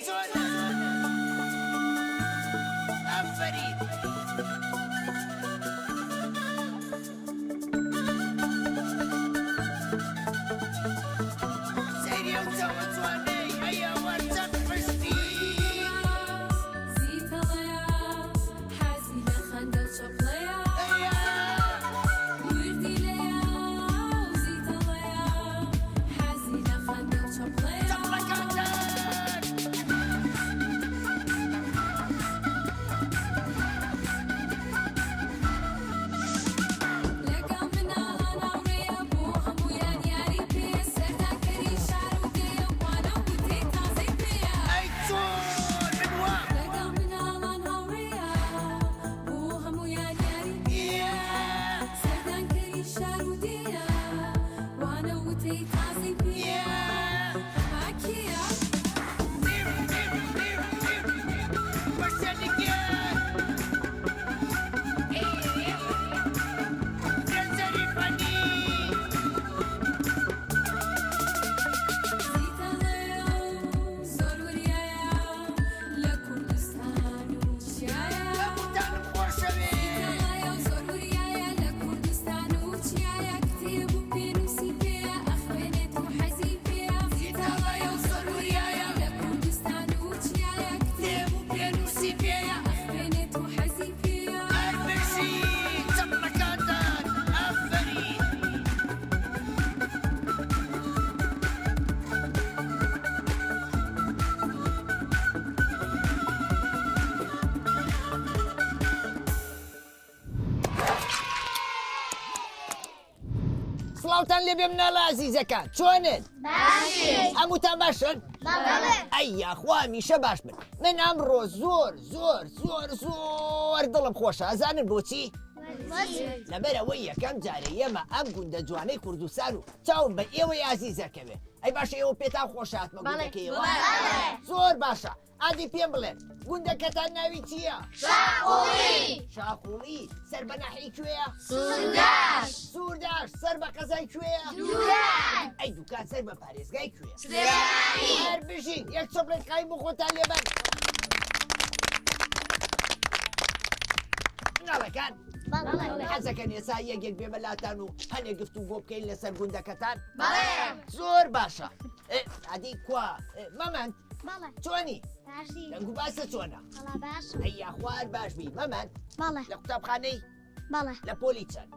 چۆنە؟ ئەفەرین. سەیری ئەو چاوە جوانەی ئەیە وەرچەند پشتی. سڵاوتان لێ بێ مناڵە عەزیزەکان، چۆنن؟ باشین. هەمووتان باشن؟ بەڵێ. ئەییا خوا میشە باش بن. من ئەمڕۆ زۆر زۆر زۆر زۆر دڵم خۆشە. ئەزانن بۆچی؟ لەبەرەوەی یەکەم جارە ئێمە ئەم گوندە جوانەی کوردستان و چاوم بە ئێوەی عەزیزەکەوێ. ئەی باشە ئێوە پێتان خۆش هاتمە گوندەکەیەوە؟ زۆر باشە. ئادی پێم بڵێن گوندەکەتان ناوی چییە؟ شاقوڵی. شاقوڵی. سەر بە ناحیەی کوێیە؟ سوورداش. سوورداش. سەر بە قەزای کوێیە؟ دووران. ئەی دوکان سەر بە پارێزگای کوێیە؟ سلێمانی. هەر بژین یەک چۆپڵێت قایم بۆ خۆتان لێبەن. مناڵەکان حەزەکەن ئێستا یەکێک بێ بەلاتان و هەنێک گفتوگۆ بکەین لەسەر گوندەکەتان؟ بەڵێ. زۆر باشە. عەدی کوا مەمەند بەڵێ. چۆنی؟ باشی. دەنگ و باسە چۆنە؟ بەڵێ باش. ئەییا خوار باش بی. مەمەند بەڵێ. لە قوتابخانەی بەڵێ. لە پۆلی چەند؟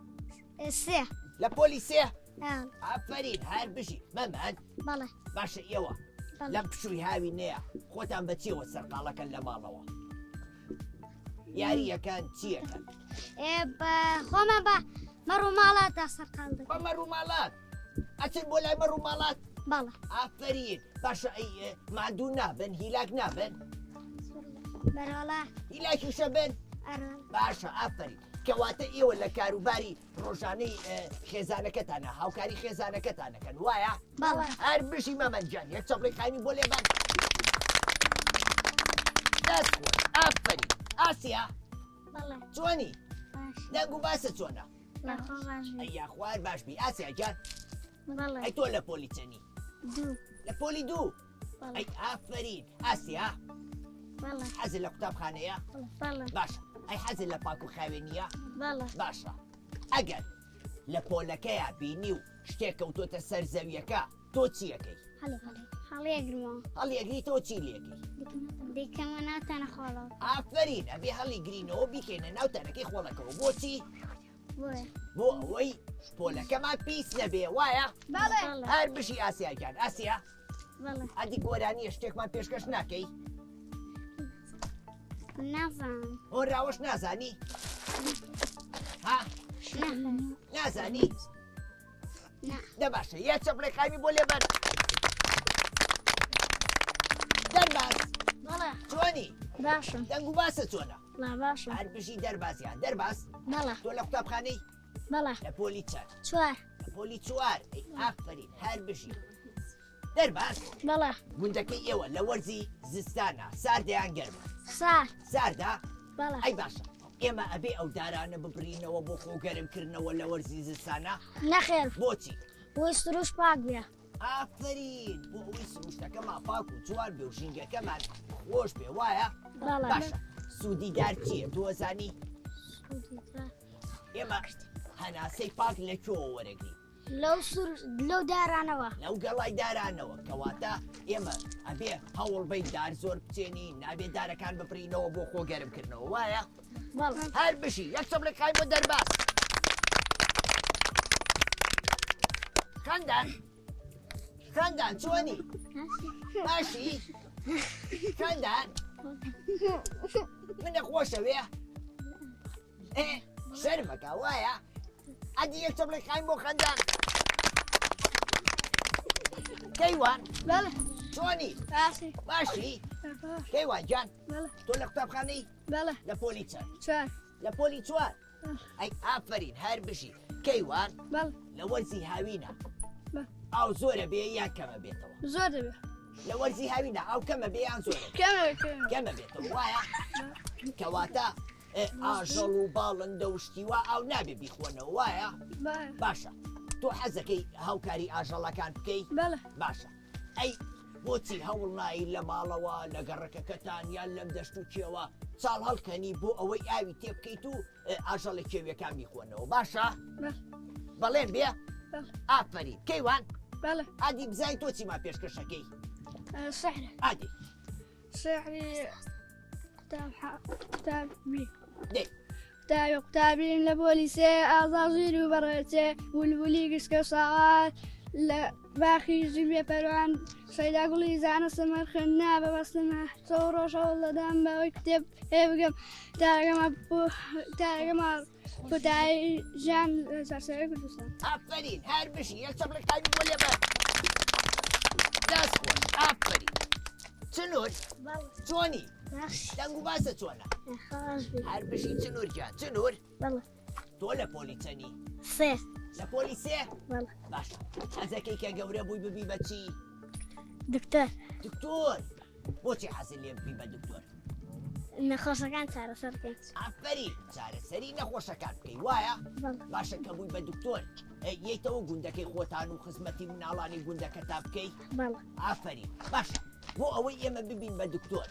سێ. لە پۆلی سێ؟ ئەم. ئافەرین هەر بژی. مەمەند بەڵێ. باشە ئێوە بەڵێ. لەم پشووی هاوی نەیە خۆتان بە چیەوە سەرقاڵەکەن لە ماڵەوە؟ یاریەکان چیەکەن؟ بە خۆمان بە مەڕووماڵاتە سەرقاڵدەکەن. بە مەڕووماڵات ئەچن بۆ لای مەڕووماڵات؟ بەڵێ. ئافەرین باشە ئەی مادوو نابن هیلاک نابن؟ بەرەوەڵا. هیلاکیشە بن؟ ئەرۆن. باشە ئافەرین کەواتە ئێوە لە کاروباری ڕۆژانەی خێزانەکەتانە هاوکاری خێزانەکەتانەکەن وایە؟ بەڵێ. هەر بشی مەمەنجان یەک چۆپڵی قایمی بۆ لێبان. دەست خۆش ئافەرین. ئاسیا بەڵێ. چۆنی؟ باش. دەنگ و باسە چۆنە؟ لەخۆ باش بی. ئەییا خوار باش بی. ئاسیا جان بەڵێ. ئەی تۆ لە پۆلی چەنی؟ دوو. لە پۆلی دوو؟ بەڵێ. ئەی ئافەرین. ئاسیا بەڵێ. حەزت لە قوتابخانەیە؟ بەڵێ. باشە. ئەی حەزت لە پاک و خاوێنیە؟ بەڵێ. باشە. ئەگەر لە پۆلەکەیە بینی و شتێک کەوتۆتە سەر زەویەکە تۆ چیەکەی؟ هەڵێگرمەوە. هەڵیەگری تۆ چی لێکەی؟ دیکەمە ناتەنە خۆڵەوە. ئافەرین ئەبێ هەڵی گرینەوە بیکەینە ناو تەنەکەی خۆڵەکەەوە. بۆچی؟ بۆیە. بۆ ئەوەی پۆلەکەمان پیس نەبێ وایە؟ بەڵێ. هەر بشی ئاسیاگیان. ئاسیا بەڵێ. ئەدی گۆرانیە شتێکمان پێشکەش ناکەی؟ نازانم. ئەوە ڕاوەش نازانی؟ ها؟ نازانم. نازانی؟ نا. دەباشە یە چەپڵی قایمی بۆ لێبەر. دەرباز بەڵێ. چۆنی؟ باشم. دەنگ و باسە چۆنە؟ لا باشم. هەر بشی دەربازیان. دەرباز بەڵێ. تۆ لە قوتابخانەی بەڵێ. لە پۆلی چەند؟ چوار. لە پۆلی چوار. ئەی ئافەرین هەر بشی. دەرباز بەڵێ. گوندەکەی ئێوە لە وەرزی زستانە ساردەیان گەرمە؟ سار. ساردا؟ بەڵێ. ئەی باشە ئێمە ئەبێ ئەو دارانە ببرینەوە بۆ خۆگەرمکردنەوە لە وەرزی زستانە نەخێر بۆچی؟ بۆی سروش پاک بێ ئافرین بۆ ئەوەی سروشتەکەمان پاک و جوان بێ و ژینگەکەمان خۆش بێ وایە؟ بەڵێ باشە سوودی دار چییە تۆزانی؟ ئێمە هەناسەی پاک لەکوێوە وەرەگرین لەو دارانەوە لەو گەڵای دارانەوە کەواتە ئێمە ئەبێ هەوڵ بەی دار زۆر بچێنی نابێت دارەکان بپرینەوە بۆ خۆگەرمکردنەوە وایە؟ بەڵێ هەر بشی یەک چەپڵێکای بۆ دەرباس خەندان چۆنی باشی خەندان منە خۆشەوێ شەرمەکە وایە ئەدی یەک چەپڵێکای بۆ خەندان کەیوان بەڵێ چۆنی باسی باشی کەیوان جان بەڵێ تۆ لە قوتابخانەی بەڵێ لە پۆلی چەند چوار لە پۆلی چوار ئەی ئافرین هەر بشی کەیوان بەڵێ لە وەرزی هاوینە بە. ئاو زۆرە بێ یان کەمە بێتەوە زۆر دەبێ لە وەرزی هاوینە ئاو کەمە بێ یان زۆرە کەمە بێتەوە وایە کەواتە ئاژەڵ و باڵندە و شتیوا ئاو نابێ بیخۆنەوە وایە باشە تۆ حەزەکەی هاوکاری ئاژەڵەکان بکەی بەڵێ باشە ئەی بۆچی هەوڵ نایی لە ماڵەوە لە گەڕەکەکەتان یان لەم دەشت و کێوە چاڵ هەڵکەنی بۆ ئەوەی ئاوی تێ بکەیت و ئاژەڵی کێویەکان بیخۆنەوە باشە بەڵێن بێ ئافرین کەیوان بەڵێ ئادی بزای تۆ چیما پێشکەشەکەی سحر ئادی سحری قوتابی دێ قوتابی قوتابیم لە پۆلیسێ ئازاژیر و بەڕێچێ بولبولی گشکە ساوات لە باخی ژیبێ پەروان سەیدا گوڵی زانە سەمەر خوێندنا بەبەستمە چەو ڕۆژەوە لەدام بەوەی کتێب هێ بگەم تاگەمە کۆتایی ژیان سەرسەوەی کوردستان ئافرین هەر بشی یەک چەپڵێکای بۆ لێ بەر دەست خۆش ئافرین چنوور چۆنی دەنگ و باسە چۆنە هەر بشی چنوور جان چنوور بەڵێ تۆ لە پۆلی چەنی سێ لە پۆلی سێ بەڵێ باشە حەزەکەی کە گەورە بووی ببی بە چی دکتۆر دکتۆر بۆچی حەزی لێ ببی بە دکتۆر نەخۆشەکان چارەسەر بکەین ئافرین چارەسەری نەخۆشەکان بکەی وایە باشە کە بووی بە دکتۆر یەیتەوە گوندەکەی خۆتان و خزمەتی مناڵانی گوندەکە تا بکەی بەڵێ ئافرین باشە بۆ ئەوەی ئێمە ببین بە دکتۆر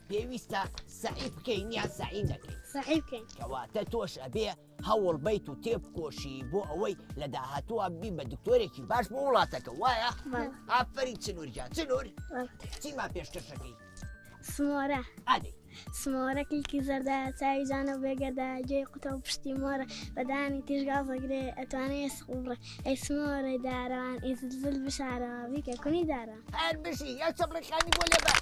پێویستە سعی بکەین یان سعی نەکەین سعی بکەین کەواتە تۆش ئەبێ هەوڵ بیت و تێبکۆشی بۆ ئەوەی لە داهاتووە بین بە دکتۆرێکی باش بۆ وڵاتەکە وایە ئافرین چنوور جان چنوور چیما پێشکەشەکەی سمۆرە ئادەی سمۆرە کلکی زەردە چاوی جانە بێگەردە گوێی قوتە و پشتی مۆرە بەدانی تیژگازەگرێ ئەتوانێت سقوڕە ئەی سمۆرەی داران ئەی زلزل بشارەوە بیکە کونی داران هەر بشی یەک چەپڵێکانی بۆ لێ بەر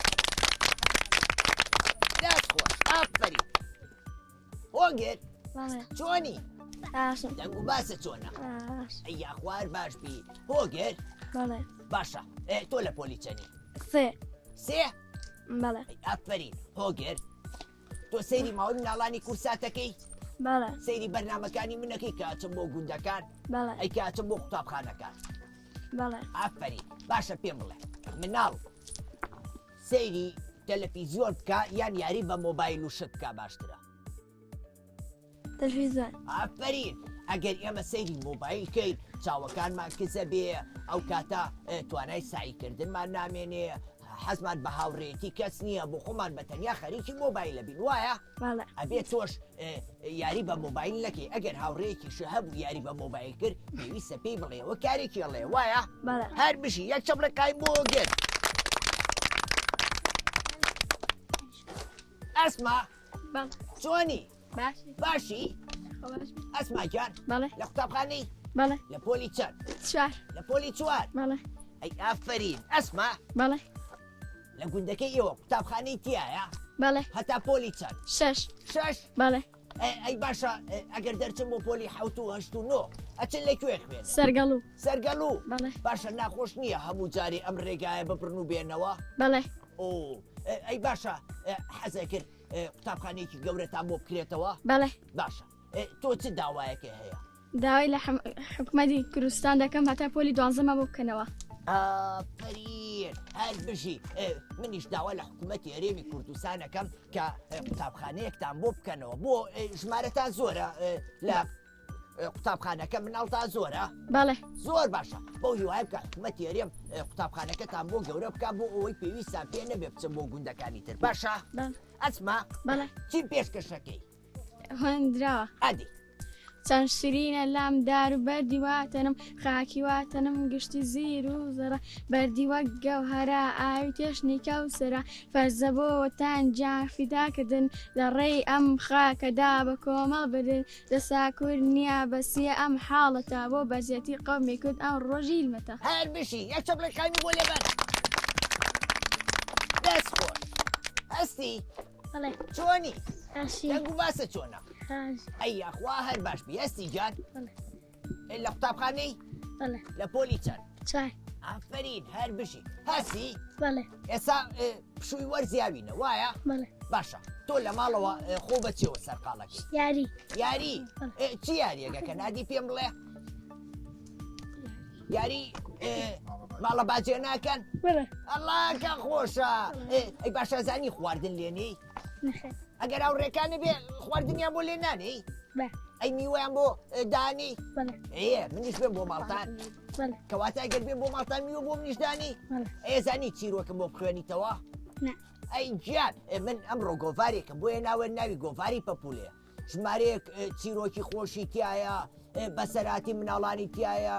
دەست خۆش ئافرین هۆگر چۆنی ئاشم دەنگ و باسە چۆنە ئەی یاخوار باش بی هۆگر بەڵێ باشە تۆ لە پۆلی چەنی سێ سێ بەڵێ ئافرین هۆگر تۆ سەیری ماوەی مناڵانی کورساتەکەی بەڵێ سەیری بەرنامەکانی منەکەی کە ئاچم بۆ گوندەکان بەڵێ ئەی کە ئاچم بۆ قوتابخانەکان بەڵێ ئافرین باشە پێم بڵێ مناڵ سەیری تەلەڤیزیۆن بکە یان یاری بە مۆبایل و شت بکە باشترە تەلەڤیزۆن ئافرین ئەگەر ئێمە سەیری مۆبایل کەین چاوەکانمان کزە بێ ئەو کاتە توانای سایکردنمان نامێنێ حەزمان بە هاوڕێتی کەس نییە بۆ خۆمان بە تەنیا خەریکی مۆبایلە بین وایە ئەبێ تۆش یاری بە مۆبایل نەکەی ئەگەر هاوڕێکیش هەبوو یاری بە مۆبایل کرد پێویستە پێی بڵێەوە کارێکی ئەڵێ وایە هەر بشی یەک چەپڵێکای بۆ گرت ئەسما چۆنی باشی ئەسما جان لە قوتابخانەی لە پۆلی چەند لە پۆلی چوار ئەی ئافرین ئەسما لە گوندەکەی ئێوە قوتابخانەی تایە هەتا پۆلی چەند شەش ئەی باشە ئەگەر دەرچم بۆ پۆلی حوت و هەشت و نۆ ئەچن لەکوێ خوێن سەرگەڵوو باشە ناخۆش نییە هەموو جاری ئەم ڕێگایە ببڕن و بێنەوە ئەی باشە حەزە کرد قوتابخانەیەکی گەورەتان بۆ بکرێتەوە باشە تۆ چ داوایەکە هەیە داوای لە حکومەتی کوردستان دەکەم هەتا پۆلی 12مە بۆ بکەنەوە ئافرین هەر بژی منیش داوا لە حکوومەتی هەرێمی کوردستانەکەم کە قوتابخانەیەکتان بۆ بکەنەوە بۆ ژمارەتان زۆرە لە قوتابخانەکە مناڵتان زۆرە بەڵێ زۆر باشە بەو هیوایە بکە حکوومەتی هەرێم قوتابخانەکەتان بۆ گەورە بکە بۆ ئەوەی پێویستان پێ نەبێ بچن بۆ گوندەکانی تر باشە ئەچمە بەڵێ چیم پێشکەشەکەی هەندراوە ئەدی چەند شرینە لام دار و بەردی واتەنم خاکی واتەنم گشتی زیر و زەرە بەردی وەک گەوهەرە ئاوی تێشنی کەوسەرە فەرزە بۆتان جان فیداکردن لە ڕێی ئەم خاکەدا بە کۆمەڵ بدن دەسا کورد نییە بەسیە ئەم حاڵەتە بۆ بەزیەتی قەومی کورد ئەم ڕۆژی لمەتە هەر بشی یەک چەپڵێکانی بۆ لێبەر دەست خۆش هەستی بەڵێ چۆنی ئاشی دەنگ و باسە چۆنە ئەی یاخوا هەر باش بی هەستی جان لە قوتابخانەی بەڵێ لە پۆلی چەند چای ئافرین هەر بشی هەستی بەڵێ ئێستا پشووی وەرزیاوینە وایە بەڵێ باشە تۆ لە ماڵەوە خۆ بەچێەوە سەرقاڵەکەی یاری یاری چی یاریەکە نادی پێم بڵێ یاری ماڵە باجێ ناکەن بەڵێ ئەڵاکە خۆشە ئەی باشە زانی خواردن لێنی نەخێر ئەگەر ئەوڕێکانە بێ خواردنیان بۆ لێ نانی بە ئەی میوەیان بۆ دانی بەڵێ منیش بێن بۆ ماڵتان بەڵێ کەواتە ئەگەر بێن بۆ ماڵتان میوە بۆ منیش دانی زانی چیرۆکم بۆ بخوێنیتەوە نە ئەی گیان من ئەمڕۆ گۆڤارێکم بۆیە ناوە ناوی گۆڤاری پەپولەیە ژمارەیەک چیرۆکی خۆشی تایە بەسەراتی مناڵانی تایە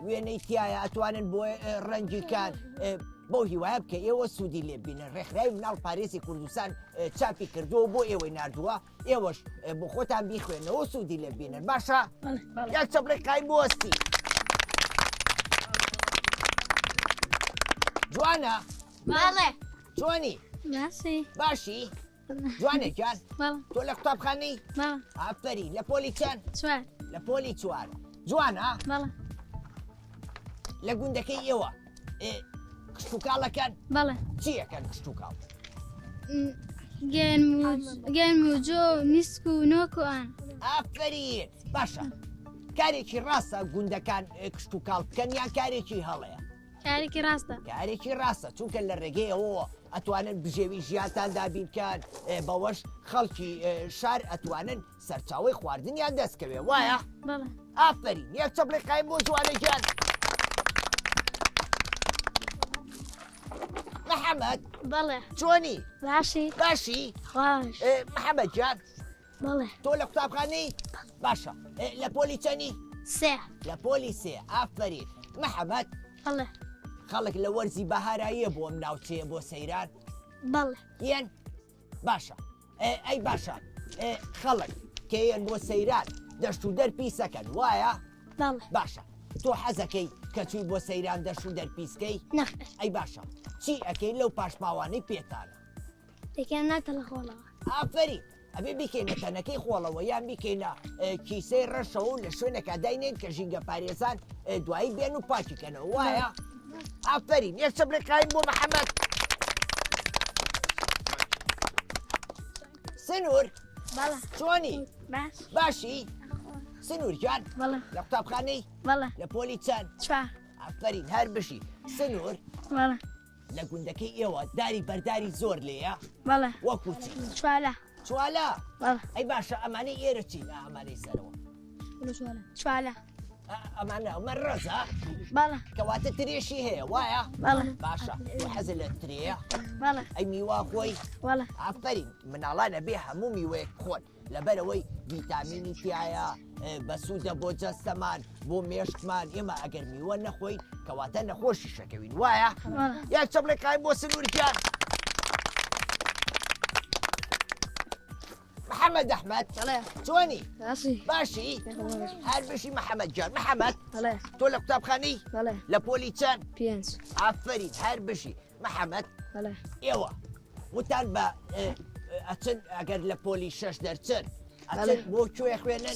وێنەی تایە ئەتوانن بۆ ڕەنگیکان بۆ هیوایە بکە ئێوە سوودی لێبینن ڕێکخراوی مناڵ پارێزی کوردستان چاپی کردووە بۆ ئێوەی نردووە ئێوەش بۆ خۆتان بیخوێنەوە سوودی لێبینن باشە یەک چەپڵێکای بۆستی جوانە بەڵێ چۆنی باسی باشی جوانێکیان بەڵێ تۆ لە قوتابخانەی بەڵێ ئافەری لە پۆلی چەند چوار لە پۆلی چوار جوانە بەڵێ لە گوندەکەی ئێوە کشتتوکاڵەکەن بەڵێ چیەکەن کشتتوکاڵ گەن و جۆ میسک و نۆک و ئان ئافرین باشە کارێکی ڕاستە گوندەکان کشتتوکاڵ بکەن یان کارێکی هەڵەیە کارێکی ڕاستە کارێکی ڕاستە چونکە لە ڕێگەیەوە ئەتوانن بژێوی ژیانتان دابینکان بەوەش خەڵکی شار ئەتوانن سەرچاوی خواردنیان دەستکەوێ وایە بەڵێ ئافرین یەک چەپڵێکای بۆ جوانێکیان محەممەد بەڵێ چۆنی باشی باشی خۆش محەممەد جان بەڵێ تۆ لە قوتابخانەی باشە لە پۆلی چەنی سێ لە پۆلی سێ ئافرین محەممەد بەڵێ خەڵک لە وەرزی بەهاراییە بۆ ئەم ناوچەیە بۆ سەیران بەڵێ یەن باشە ئەی باشە خەڵک کێیان بۆ سەیران دەشت و دەرپیسەکەن وایە بەڵێ باشە تۆ حەزەکەی کە چووی بۆ سەیران دەشت و دەرپیسکەی نەخێر ئەی باشە چی ئەەکەی لەو پاشماوانەی پێتانە دەکەن ناتە لە خۆڵەوە ئافری ئەبێ بیکەینە تەنەکەی خۆڵەوە یان بیکەینە کیسەی ڕەشەوە لە شوێنەکە داینێن کە ژینگە پارێزان دوایی بێن و پاکیکەنەوە وایە ئافرین یەک چەپڵێکاین بۆ محەممەد سنوور بەڵێ چۆنی باش باشی سنوور جان بەڵێ لە قوتابخانەی بەڵێ لە پۆلی چەند چوار ئافرین هەر بشی سنوور بەڵێ لە گوندەکەی ئێوە داری بەرداری زۆر لێیە بەڵێ وەکوچی چوارە چوالە بەڵێ ئەی باشە ئەمانەی ئێرە چین ئەمانەی سەرەوە چوارە ئەمانە ئەمە ڕەزە بەڵێ کەواتە ترێشی هەیە وایە بەڵێ باشە تۆ حەزت لە ترەیە بەڵێ ئەی میوا خۆی بەڵێ ئافرین مناڵانە بێ هەموو میوەیەک خۆن لەبەرەوەی ڤیتامینی تایە بەسوودە بۆ جەستەمان بۆ مێشکمان ئێمە ئەگەر میوە نەخۆین کەواتە نەخۆشی شەکەوین وایە یەک چەپڵێکای بۆ سنوورکیان محەممەد ئەحمەد چۆنی باشی هەر بشی محەممەد جان محەممەد تۆ لە قوتابخانەی لە پۆلی چەند پێنج ئافرین هەر بشی محەممەد ئێوە وتان بە ئەچن ئەگەر لە پۆلی شەش دەرچن ئەچن بۆ کوێ خوێنن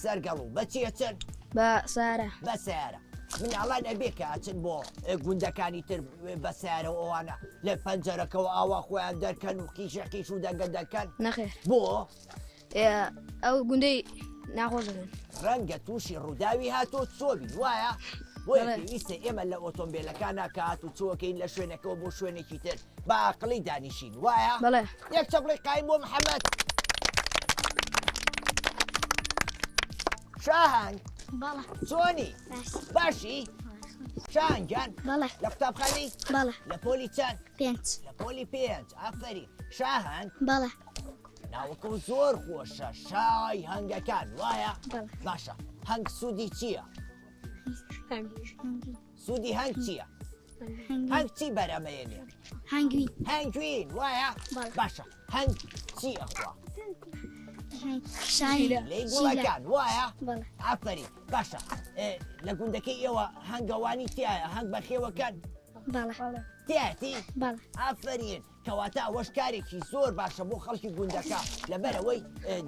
سەرگەڵوو بەچیە چن بە سارە بە سیارە مناڵان ئەبێ کە ئەچن بۆ گوندەکانی تر بە سیارەوە ئەوانە لە پەنجەرەکەەوە ئاوا خۆیان دەرکەن و قیشەقیش و دەنگە دەکەن نەخێر بۆ ئەو گوندەی ناخۆش دەبن ڕەنگە تووشی ڕووداوی هاتۆ چۆبی وایە بۆیە پێویستە ئێمە لە ئۆتۆمبیلەکانە کات و چۆکەین لە شوێنەکەەوە بۆ شوێنێکی تر با عقڵی دانیشین وایە یەک چەپڵی قایم بۆ محەممەد شاهنگ چۆنی باشی شاهنگیان لە قوتابخانەی لە پۆلی چەند لە پۆلی 5 ئافرین شاهنگ ناوەکە زۆر خۆشە شای هەنگەکان وایە باشە هەنگ سوودی چییە؟ سوودی هەنگ چییە؟ هەنگ چی بەرەمەیەنێ؟ هەنگوین وایە باشە هەنگ چی ئەخوا؟ لەی گوڵەکان وایە؟ ئافرین باشە لە گوندەکەی ئێوە هەنگەوانی تایە هەنگ بەخێوەکەن؟ تایەتی؟ ئافرین کەواتە ئەوەش کارێکی زۆر باشە بۆ خەڵکی گوندەکە لەبەرەوەی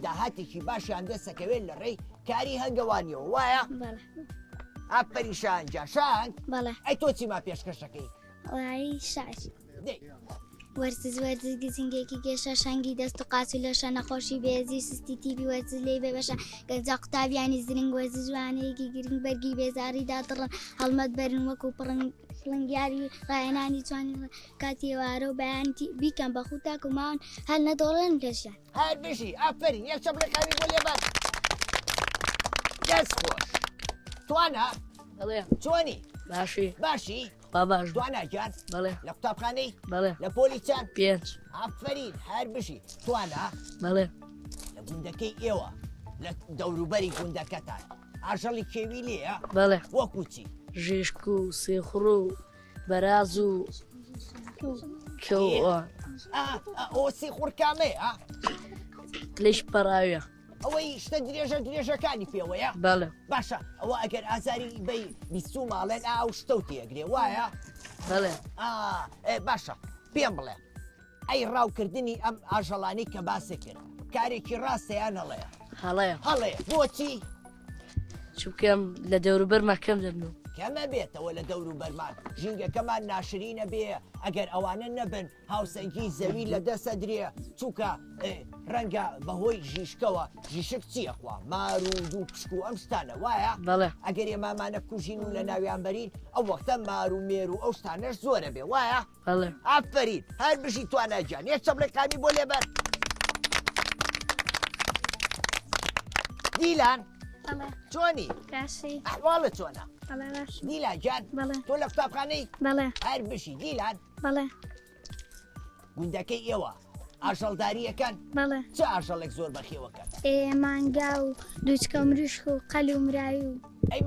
داهاتێکی باشیان دەسەکەوێت لە ڕێی کاری هەنگەوانیەوە وایە؟ ئافرین شاهنجا شاهنگ ئەی تۆ چیما پێشکەشەکەی؟ وەرزش گزینگێکی گەشە شەنگی دەست و قاچ و لەشە نەخۆشی بێزی سستی تیبی وەرزش لێ بێ بەشە گەنجا قوتابیانی زرنگ وەرزش جوانەیەکی گرنگ بەرگی بێزاریدا دڕن هەڵمەت بەرن وەکو پڵنگیاری ڕایەنانی جوانی کاتی ئێوارە و بەیانی بیکەن بە خوتا کوماون هەل نەدۆڵێن لەشیان هەر بژی ئافرین یەک چەپڵێکانی بۆ لێبەر دەست خۆش توانە چۆنی باشی تواناگیان لە قوتابخانەی لە پۆلی چەند 5 ئافرین هەر بژی توانە لە گوندەکەی ئێوە لە دەوروبەری گوندەکەتان ئاژەڵی کێوی لێە وەکو چی ژێشک و سێخڕ و بەراز و ئەوە سێخوڕکامەیە لەش پەراویە ئەوەی شتە درێژەکانی پێوەیە باشە ئەوە ئەگەر ئازاری بەی بیستو ماڵێن ئاو شتە و تێگرێ وایە باشە پێم بڵێ ئەی ڕاوکردنی ئەم ئاژەڵانی کە باسی کرد کارێکی ڕاستەیان هەڵەیە بۆچی چووکەم لە دەوروبەرما کەم دەبنەوە کەمە بێتەوە لە دەوروبەرمان ژینگەکەمان ناشرینە بێ ئەگەر ئەوانە نەبن هاوسەنگی زەوی لە دەسە درێ چووکە ڕەنگە بەهۆی ژیشکەوە ژیشک چیەخوا مار و دوو پشک و ئەم شتانە وایە ئەگەر ئێمامانە کوژین و لە ناویان بەرین ئەو وەختە مار و مێر و ئەو شتانەش زۆرە بێ وایە ئافرین هەر بژی توانەجان یەک چەپڵێکانی بۆ لێبەر دیلان چۆنی ئەحواڵت چۆنە دیلاجان تۆ لە قوتابخانەی هەر بشی دیلان گوندەکەی ئێوە ئاژەڵداریەکەن چه ئاژەڵێک زۆر بەخێوەکەن مانگا و دووچکە مریشک و قەل و مراوی و ئەی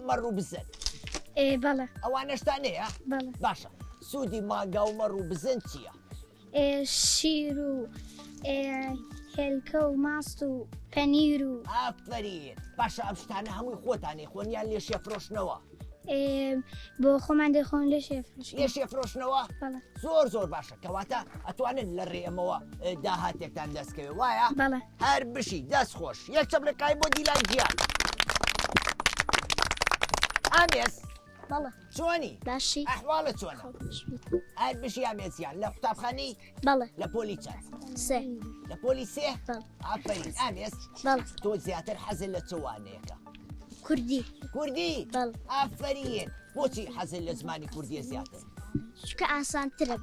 مەڕ و بزن ئەوانە شتانەیە باشە سوودی مانگا و مەڕ و بزن چییە شیر و هێلکە و ماست و پەنیر و ئافرین باشە ئەم شتانە هەمووی خۆتانی خۆنیان لێ شێفرۆشنەوە بۆ خۆمان دەخۆن لێ شێفرۆشنەوە زۆر باشە کەواتە ئەتوانن لە ڕێمەوە داهاتێکتان دەستکەوێ وایە هەر بشی دەست خۆش یەک چەپڵێکای بۆ دیلان گیان ئامێز چۆنی باشی ئەحواڵت چۆنە هەر بشی ئامێزیان لە قوتابخانەی لە پۆلی چەند لە پۆلی 3 ئافرین ئامێز تۆ زیاتر حەزت لە چوانەیەەکە کوردی ئافرین بۆچی حەزت لە زمانی کوردیە زیاتر چکە ئاسانترە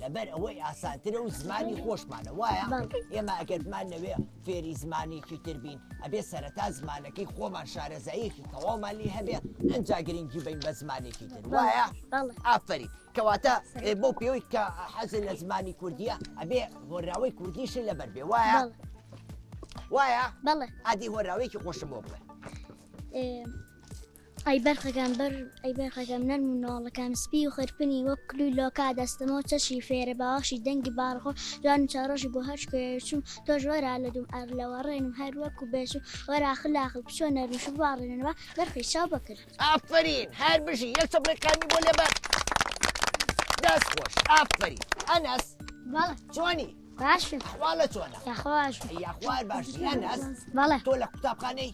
لەبەر ئەوەی ئاسانترە و زمانی خۆشمانە وایە ئێمە ئەگەر بمانەوێ فێری زمانێکی تر بین ئەبێ سەرەتا زمانەکەی خۆمان شارەزاییەکی تەواومان لێ هەبێ ئەنجا گرنگی بین بە زمانێکی تر وایە ئافرین کەواتە بۆ پێوەی کە حەزت لە زمانی کوردیە ئەبێ هۆراوەی کوردیش لەبەر بێ وایە ئادی هۆراوەیەکی خۆشم بۆ بڵێ ئەی بەرخەکەم نەرم و ناڵەکان سپی و خرپنی وەک کلوی لۆکا دەستەمەوە چەشی فێرە باوەشی دەنگی بارخۆ جوان چاڕۆژی بۆ هەر کوێچوم تۆش وەرا لە دوم ئەر لەوە ڕێنم هەر وەکو بێچوو وەرا خلاخل پشۆ نەرمش و باڕێنەوە بەرخی شاو بکرد ئافرین هەر بژی یەک چەپڵێکانی بۆ لێبەر دەست خۆش ئافرین ئەنەس چۆنی باشم ئەحواڵە چۆنە یاخوار باشی ئەنەس تۆ لە قوتابخانەی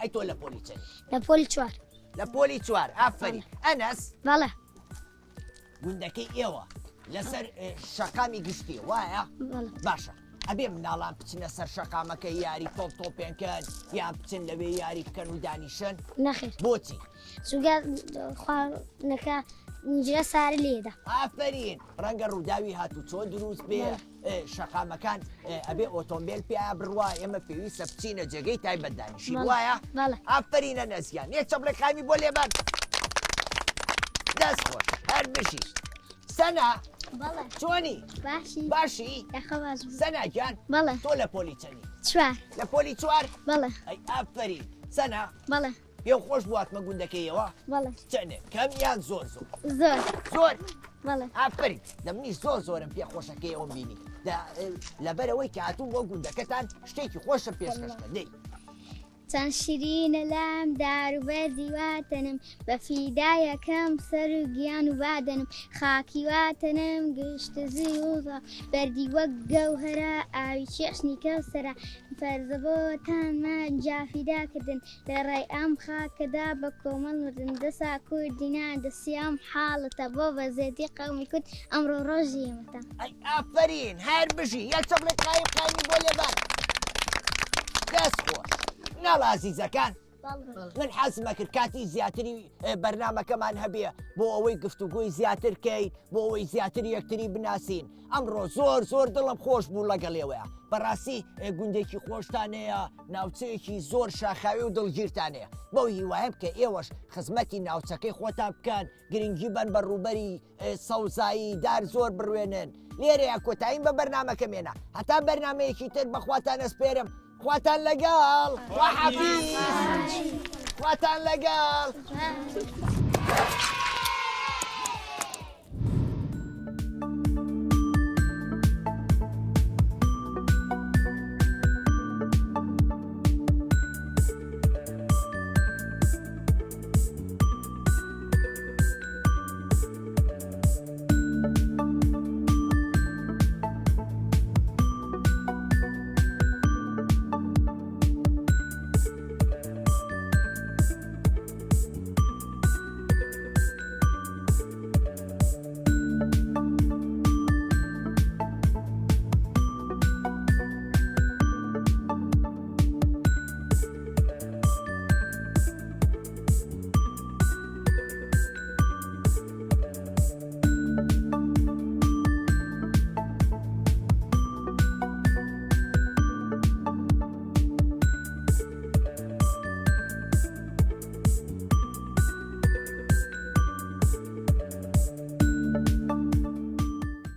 ئەی تۆ لە پۆلی چەند لە پۆلی 4 لە پۆلی 4 ئافرین ئەنەس گوندەکەی ئێوە لەسەر شەقامی گشتی وایە باشە ئەبێ مناڵان بچنە سەر شەقامەکە یاری تۆپێنکەن یان بچن لەوێ یاری بکەن و دانیشن نەخێر بۆچی چونکە خواردنەکە اینجا سارە لێدا ئافرین ڕەنگە ڕووداوی هاتوچۆ دروست بێ شەقامەکان ئەبێ ئۆتۆمبیل پێیا بڕوا ئێمە پێویستە بچینە جێگەی تایبەت دانیشی وایە ئافرینە نەزیان یە چەپڵەکانی بۆ لێبان دەست خۆش هەر بشی سەنا چۆنی باشی سەنا گیان تۆ لە پۆلی چەنی لە پۆلی چوار ئەی ئافرین سەنا پێم خۆش بواتمە گوندەکەیەوە چەنێ کەم یان زۆر زۆر ئافرین دەمنی زۆرم پێ خۆشەکەیەوە بینی لەبەرەوەی کە هاتوو بۆ گوندەکەتان شتێکی خۆشە پێشکەشکە دەی چەند شیرینە لام داروبەر دیواتەنم بە فیدایەکەم سەر و گیان و بادەنم خاکی واتەنم گشتە زیوڵە بەردی وەک گەوهرە ئاوی چێشنی کەوسەرە فەرزە بۆتانمان جافیداکردن لە ڕێی ئەم خاکەدا بە کۆمەڵ مردن دەسا کوردینا دەسیام حاڵەتە بۆ بەزێتی قەومی کورد ئەمڕۆ ڕۆژی ئێمەتە ئەی ئافرین هەر بژی یەک چەپڵێک قایمی بۆ لێبان دەست خۆش ناڵ ئازیزەکان من حەزمە کرد کاتی زیاتری بەرنامەکەمان هەبێ بۆ ئەوەی گفتوگوی زیاترکەیت بۆ ئەوەی زیاتر یەکتری بناسین ئەمڕۆ زۆر دڵم خۆش بوو لەگەڵێوەیە بەڕاستی گوندێکی خۆشتانەیە ناوچەیەکی زۆر شاخاوی و دڵگیرتانەیە بەو هیوایم کە ئێوەش خزمەتی ناوچەکەی خۆتان بکەن گرنگی بن بە ڕووبەری سەوزایی دار زۆر بڕوێنن لێرەیە کۆتاییم بە بەرنامەکەمێنە هەتا بەرنامەیەکی تر بەخواتان ئەسپێرم خواتان لەگەڵ خواتان لەگەڵ